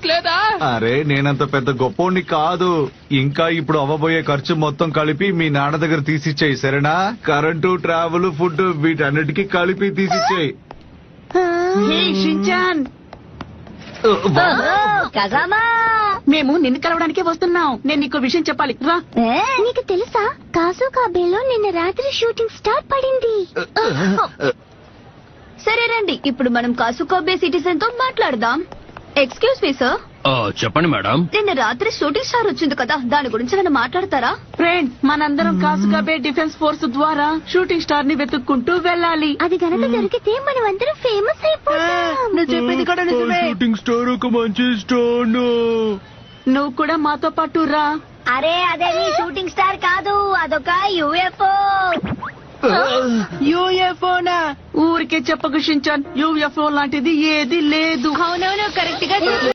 రావట్లేదా? అరే నేనంత పెద్ద గొప్పోడిని కాదు. ఇంకా ఇప్పుడు అవ్వబోయే ఖర్చు మొత్తం కలిపి మీ నాన్న దగ్గర తీసిచ్చేయి సరేనా? కరెంటు, ట్రావెల్, ఫుడ్ వీటన్నిటికీ కలిపి తీసిచ్చేయి. షించాన్, మేము నిన్ను కలవడానికి వస్తున్నాం. నేను నీకు విషయం చెప్పాలి రా. నీకు తెలుసా కాసు కాబేలో నిన్న రాత్రి షూటింగ్ స్టార్ పడింది. సరే రండి, ఇప్పుడు మనం కాసుకాబే సిటిజన్ తో మాట్లాడదాం. Excuse me sir. చెప్పండి మేడం. నిన్న రాత్రి షూటింగ్ స్టార్ వచ్చింది కదా, దాని గురించి ఏమైనా మాట్లాడతారా? ఫ్రెండ్, మనందరం కాసుకాబే డిఫెన్స్ ఫోర్స్ ద్వారా షూటింగ్ స్టార్ ని వెతుక్కుంటూ వెళ్ళాలి. అది గనక దొరికితే మనం అందరం ఫేమస్ అయిపోతాం. నువ్వు చెప్పింది కూడా నిజమే. షూటింగ్ స్టార్ ఒక మంచి స్టార్. నువ్వు కూడా మాతో పాటు రా. అరే అదేమి షూటింగ్ స్టార్ కాదు, అదొక యుఎఫ్ఓ. యూఎఫ్ఓనా? ఊరికే చెప్పకు షించాన్, యూఎఫ్ఓ లాంటిది ఏది లేదు. అవునవును, కరెక్ట్ గా